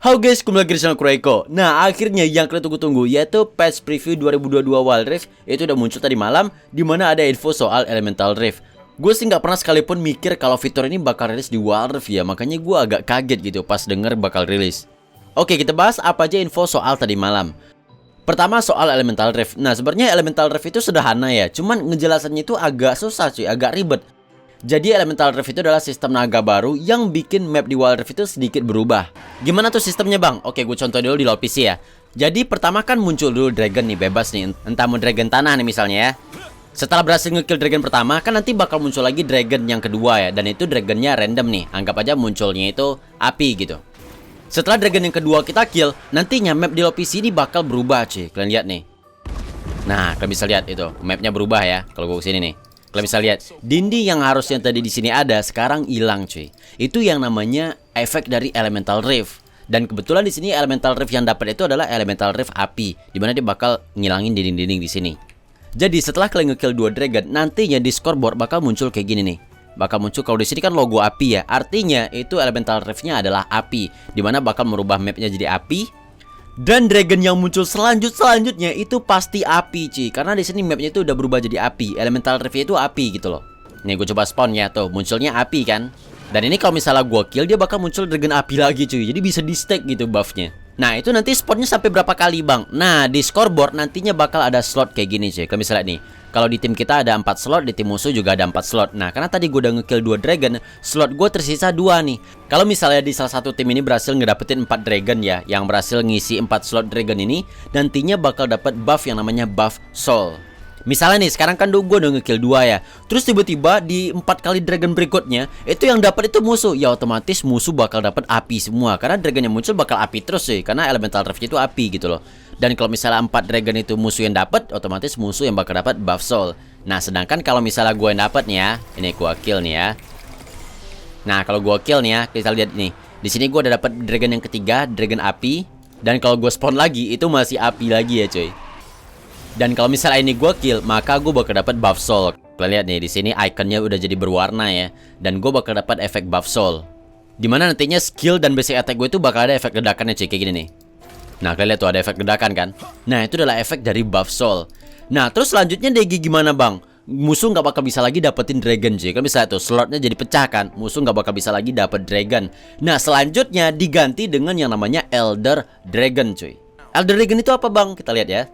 Halo guys, kembali lagi di channel Kureko. Nah, akhirnya yang kalian tunggu-tunggu yaitu patch preview 2022 Wild Rift itu udah muncul tadi malam, dimana ada info soal Elemental Rift. Gue sih nggak pernah sekalipun mikir kalau fitur ini bakal rilis di Wild Rift ya, makanya gue agak kaget gitu pas denger bakal rilis. Oke, kita bahas apa aja info soal tadi malam. Pertama soal Elemental Rift. Nah, sebenarnya Elemental Rift itu sederhana ya, cuman ngejelasannya itu agak susah cuy, agak ribet. Jadi Elemental Rift itu adalah sistem naga baru yang bikin map di Wild Rift itu sedikit berubah. Gimana tuh sistemnya bang? Oke, gue contoh dulu di low PC ya. Jadi pertama kan muncul dulu dragon nih, bebas nih, entah mau dragon tanah nih misalnya ya. Setelah berhasil ngekill dragon pertama, kan nanti bakal muncul lagi dragon yang kedua ya. Dan itu dragonnya random nih, anggap aja munculnya itu api gitu. Setelah dragon yang kedua kita kill, nantinya map di low PC ini bakal berubah cuy. Kalian lihat nih. Nah, kalian bisa lihat itu, mapnya berubah ya. Kalau gue kesini nih, kalian bisa lihat dinding yang harusnya tadi di sini ada sekarang hilang cuy. Itu yang namanya efek dari Elemental Rift. Dan kebetulan di sini Elemental Rift yang dapat itu adalah Elemental Rift api, dimana dia bakal ngilangin dinding-dinding di sini. Jadi setelah kalian ngekill 2 dragon, nantinya di scoreboard bakal muncul kayak gini nih. Bakal muncul kalau di sini kan logo api ya. Artinya itu Elemental Rift-nya adalah api, dimana bakal merubah mapnya jadi api. Dan dragon yang muncul selanjutnya itu pasti api cuy. Karena di sini mapnya itu udah berubah jadi api. Elemental Rift itu api gitu loh. Nih gue coba spawn ya, tuh munculnya api kan. Dan ini kalau misalnya gue kill, dia bakal muncul dragon api lagi cuy. Jadi bisa di stack gitu buffnya. Nah itu nanti spawnnya sampai berapa kali bang? Nah di scoreboard nantinya bakal ada slot kayak gini cuy. Kalau misalnya nih, kalau di tim kita ada 4 slot, di tim musuh juga ada 4 slot. Nah karena tadi gue udah ngekill 2 dragon, slot gue tersisa 2 nih. Kalau misalnya di salah satu tim ini berhasil ngedapetin 4 dragon ya, yang berhasil ngisi 4 slot dragon ini, nantinya bakal dapat buff yang namanya buff soul. Misalnya nih, sekarang kan gue udah ngekill 2 ya. Terus tiba-tiba di 4 kali dragon berikutnya, itu yang dapat itu musuh. Ya otomatis musuh bakal dapat api semua. Karena dragon yang muncul bakal api terus sih. Karena Elemental Rift itu api gitu loh. Dan kalau misalnya 4 dragon itu musuh yang dapat, otomatis musuh yang bakal dapat buff soul. Nah sedangkan kalau misalnya gue yang dapat nih ya, ini gue kill nih ya. Nah kalau gue kill nih ya, kita lihat nih. Di sini gue udah dapat dragon yang ketiga, dragon api. Dan kalau gue spawn lagi, itu masih api lagi ya coy. Dan kalau misalnya ini gue kill, maka gue bakal dapat buff soul. Kalian lihat nih, di sini ikonnya udah jadi berwarna ya. Dan gue bakal dapat efek buff soul. Dimana nantinya skill dan basic attack gue itu bakal ada efek ledakannya cuy, kayak gini nih. Nah kalian lihat tuh ada efek ledakan kan. Nah itu adalah efek dari buff soul. Nah terus selanjutnya DG gimana bang? Musuh nggak bakal bisa lagi dapetin dragon cuy. Kan bisa tuh slotnya jadi pecah kan. Musuh nggak bakal bisa lagi dapet dragon. Nah selanjutnya diganti dengan yang namanya Elder Dragon cuy. Elder Dragon itu apa bang? Kita lihat ya.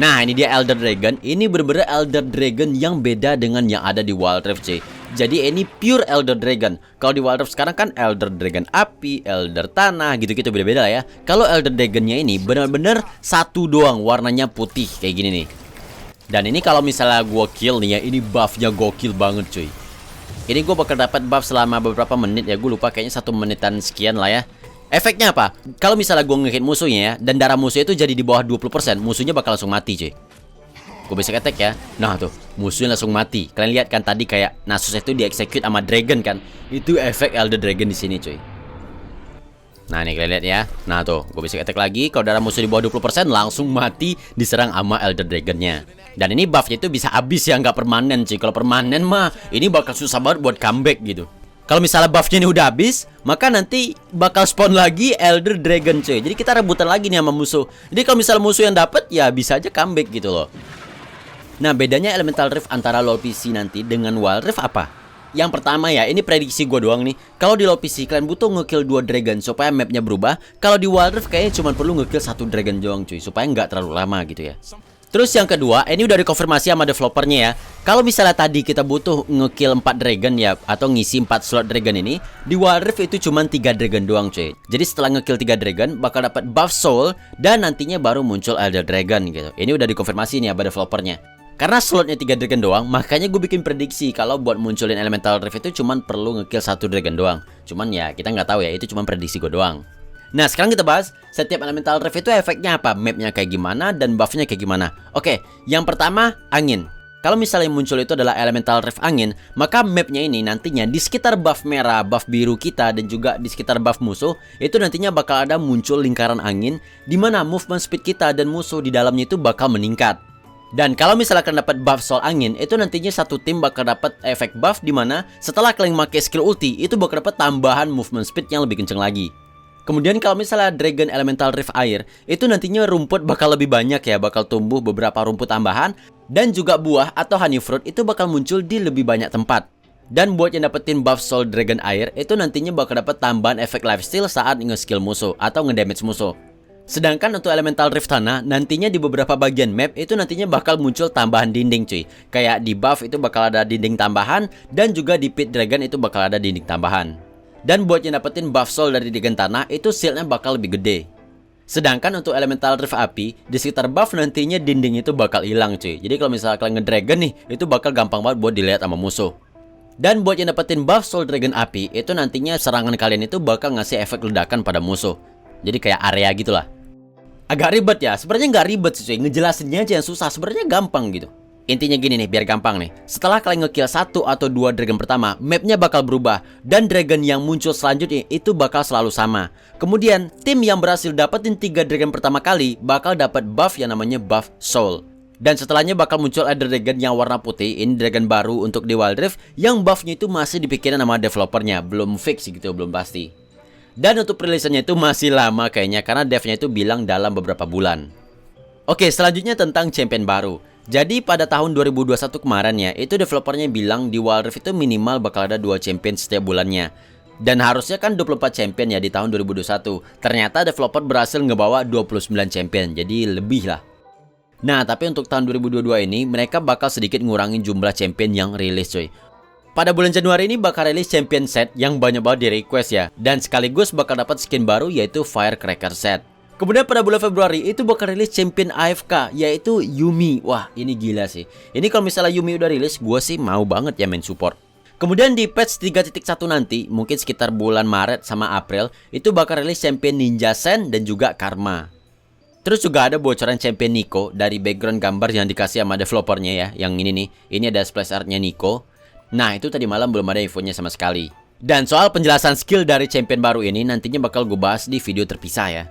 Nah ini dia Elder Dragon. Ini bener-bener Elder Dragon yang beda dengan yang ada di Wild Rift cuy. Jadi ini pure Elder Dragon. Kalau di Wild Rift sekarang kan Elder Dragon api, Elder tanah, gitu-gitu beda-beda ya. Kalau Elder Dragonnya ini bener-bener satu doang, warnanya putih kayak gini nih. Dan ini kalau misalnya gue kill nih ya, ini buffnya gokil banget cuy. Ini gue bakal dapat buff selama beberapa menit ya. Gue lupa kayaknya 1 menitan sekian lah ya. Efeknya apa? Kalau misalnya gue ngehit musuhnya ya, dan darah musuh itu jadi di bawah 20%, musuhnya bakal langsung mati cuy. Gue basic attack ya. Nah tuh, musuhnya langsung mati. Kalian lihat kan tadi kayak Nasus itu di-execute sama dragon kan. Itu efek Elder Dragon di sini cuy. Nah nih kalian lihat ya. Nah tuh, gue basic attack lagi. Kalau darah musuh di bawah 20% langsung mati diserang sama Elder Dragonnya. Dan ini buffnya itu bisa habis ya, nggak permanen cuy. Kalau permanen mah ini bakal susah banget buat comeback gitu. Kalau misalnya buffnya ini udah habis, maka nanti bakal spawn lagi Elder Dragon cuy. Jadi kita rebutan lagi nih sama musuh. Jadi kalau misalnya musuh yang dapet, ya bisa aja comeback gitu loh. Nah bedanya Elemental Rift antara low PC nanti dengan Wild Rift apa? Yang pertama ya, ini prediksi gue doang nih. Kalau di low PC kalian butuh ngekill 2 dragon supaya mapnya berubah. Kalau di Wild Rift kayaknya cuma perlu ngekill 1 dragon doang cuy, supaya nggak terlalu lama gitu ya. Terus yang kedua, ini udah dikonfirmasi sama developernya ya. Kalau misalnya tadi kita butuh ngekill 4 dragon ya, atau ngisi 4 slot dragon ini, di Wild Rift itu cuma 3 dragon doang cuy. Jadi setelah ngekill 3 dragon, bakal dapat buff soul, dan nantinya baru muncul Elder Dragon gitu. Ini udah dikonfirmasi nih sama developernya. Karena slotnya 3 dragon doang, makanya gue bikin prediksi kalau buat munculin Elemental Rift itu cuma perlu ngekill 1 dragon doang. Cuman ya kita nggak tahu ya, itu cuma prediksi gue doang. Nah sekarang kita bahas setiap Elemental Rift itu efeknya apa, mapnya kayak gimana, dan buffnya kayak gimana. Oke, yang pertama angin. Kalau misalnya muncul itu adalah Elemental Rift angin, maka mapnya ini nantinya di sekitar buff merah, buff biru kita, dan juga di sekitar buff musuh, itu nantinya bakal ada muncul lingkaran angin, dimana movement speed kita dan musuh di dalamnya itu bakal meningkat. Dan kalau misalnya kalian dapat buff soul angin, itu nantinya satu tim bakal dapat efek buff, dimana setelah kalian pakai skill ulti, itu bakal dapat tambahan movement speed yang lebih kenceng lagi. Kemudian kalau misalnya Dragon Elemental Rift Air, itu nantinya rumput bakal lebih banyak ya, bakal tumbuh beberapa rumput tambahan, dan juga buah atau honey fruit itu bakal muncul di lebih banyak tempat. Dan buat yang dapetin buff Soul Dragon Air, itu nantinya bakal dapet tambahan efek lifesteal saat nge-skill musuh atau nge-damage musuh. Sedangkan untuk Elemental Rift Tanah, nantinya di beberapa bagian map itu nantinya bakal muncul tambahan dinding cuy. Kayak di buff itu bakal ada dinding tambahan, dan juga di Pit Dragon itu bakal ada dinding tambahan. Dan buat yang dapetin buff soul dari Dragon Tanah, itu shieldnya bakal lebih gede. Sedangkan untuk Elemental Rift Api, di sekitar buff nantinya dinding itu bakal hilang cuy. Jadi kalau misalnya kalian nge-dragon nih, itu bakal gampang banget buat dilihat sama musuh. Dan buat yang dapetin buff soul Dragon Api, itu nantinya serangan kalian itu bakal ngasih efek ledakan pada musuh. Jadi kayak area gitulah. Agak ribet ya, sebenarnya nggak ribet sih cuy, ngejelasinnya aja yang susah, sebenarnya gampang gitu. Intinya gini nih, biar gampang nih. Setelah kalian ngekill 1 atau 2 dragon pertama, mapnya bakal berubah. Dan dragon yang muncul selanjutnya itu bakal selalu sama. Kemudian, tim yang berhasil dapetin 3 dragon pertama kali bakal dapat buff yang namanya buff soul. Dan setelahnya bakal muncul ada dragon yang warna putih. Ini dragon baru untuk di Wild Rift, yang buffnya itu masih dipikirin sama developernya. Belum fix gitu, belum pasti. Dan untuk rilisannya itu masih lama kayaknya, karena devnya itu bilang dalam beberapa bulan. Oke, selanjutnya tentang champion baru. Jadi pada tahun 2021 kemarin ya, itu developernya bilang di Wild Rift itu minimal bakal ada 2 champion setiap bulannya. Dan harusnya kan 24 champion ya di tahun 2021. Ternyata developer berhasil ngebawa 29 champion, jadi lebih lah. Nah, tapi untuk tahun 2022 ini, mereka bakal sedikit ngurangin jumlah champion yang rilis coy. Pada bulan Januari ini bakal rilis champion set yang banyak banget di request ya. Dan sekaligus bakal dapat skin baru yaitu Firecracker set. Kemudian pada bulan Februari itu bakal rilis champion AFK yaitu Yuumi. Wah, ini gila sih. Ini kalau misalnya Yuumi udah rilis, gue sih mau banget ya main support. Kemudian di patch 3.1 nanti, mungkin sekitar bulan Maret sama April, itu bakal rilis champion Ninja Sen dan juga Karma. Terus juga ada bocoran champion Nico dari background gambar yang dikasih sama developernya ya. Yang ini nih, ini ada splash artnya Nico. Nah, itu tadi malam belum ada infonya sama sekali. Dan soal penjelasan skill dari champion baru ini nantinya bakal gue bahas di video terpisah ya.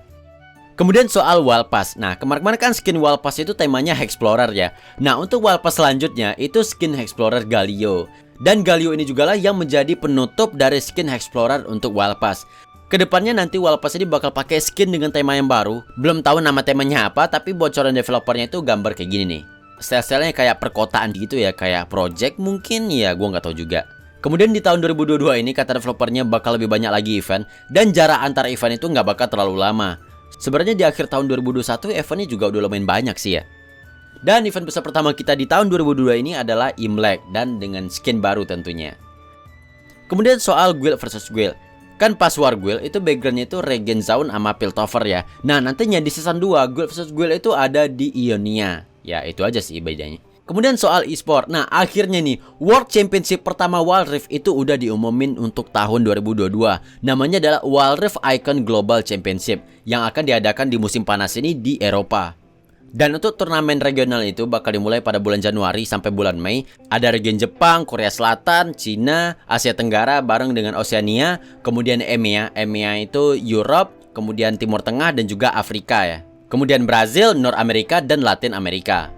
Kemudian soal Wild Pass. Nah, kemarin kan skin Wild Pass itu temanya Explorer ya. Nah, untuk Wild Pass selanjutnya itu skin Explorer Galio. Dan Galio ini juga lah yang menjadi penutup dari skin Explorer untuk Wild Pass. Kedepannya nanti Wild Pass ini bakal pakai skin dengan tema yang baru. Belum tahu nama temanya apa, tapi bocoran developernya itu gambar kayak gini nih. Style-stylenya kayak perkotaan gitu ya, kayak project mungkin ya, gua nggak tahu juga. Kemudian di tahun 2022 ini kata developernya bakal lebih banyak lagi event. Dan jarak antar event itu nggak bakal terlalu lama. Sebenarnya di akhir tahun 2021 eventnya juga udah lumayan banyak sih ya. Dan event besar pertama kita di tahun 2022 ini adalah Imlek dan dengan skin baru tentunya. Kemudian soal guild versus guild. Kan pas War Guild itu backgroundnya itu Regen Zaun sama Piltover ya. Nah nantinya di season 2 guild versus guild itu ada di Ionia. Ya itu aja sih bedanya. Kemudian soal e-sport. Nah akhirnya nih World Championship pertama Wild Rift itu udah diumumin untuk tahun 2022. Namanya adalah Wild Rift Icon Global Championship yang akan diadakan di musim panas ini di Eropa. Dan untuk turnamen regional itu bakal dimulai pada bulan Januari sampai bulan Mei. Ada region Jepang, Korea Selatan, Cina, Asia Tenggara bareng dengan Oceania. Kemudian EMEA. EMEA itu Europe, kemudian Timur Tengah dan juga Afrika ya. Kemudian Brazil, North America dan Latin Amerika.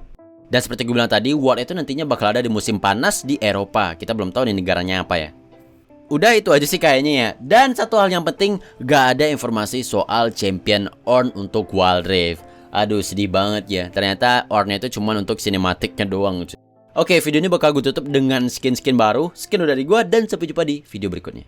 Dan seperti gue bilang tadi, World itu nantinya bakal ada di musim panas di Eropa. Kita belum tahu nih negaranya apa ya. Udah itu aja sih kayaknya ya. Dan satu hal yang penting, gak ada informasi soal Champion Ornn untuk Wild Rift. Aduh sedih banget ya. Ternyata Ornn itu cuma untuk sinematiknya doang. Oke, video ini bakal gue tutup dengan skin-skin baru. Skin udah dari gue dan sampai jumpa di video berikutnya.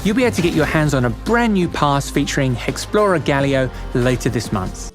you'll be able to get your hands on a brand new pass featuring Explorer Galio later this month.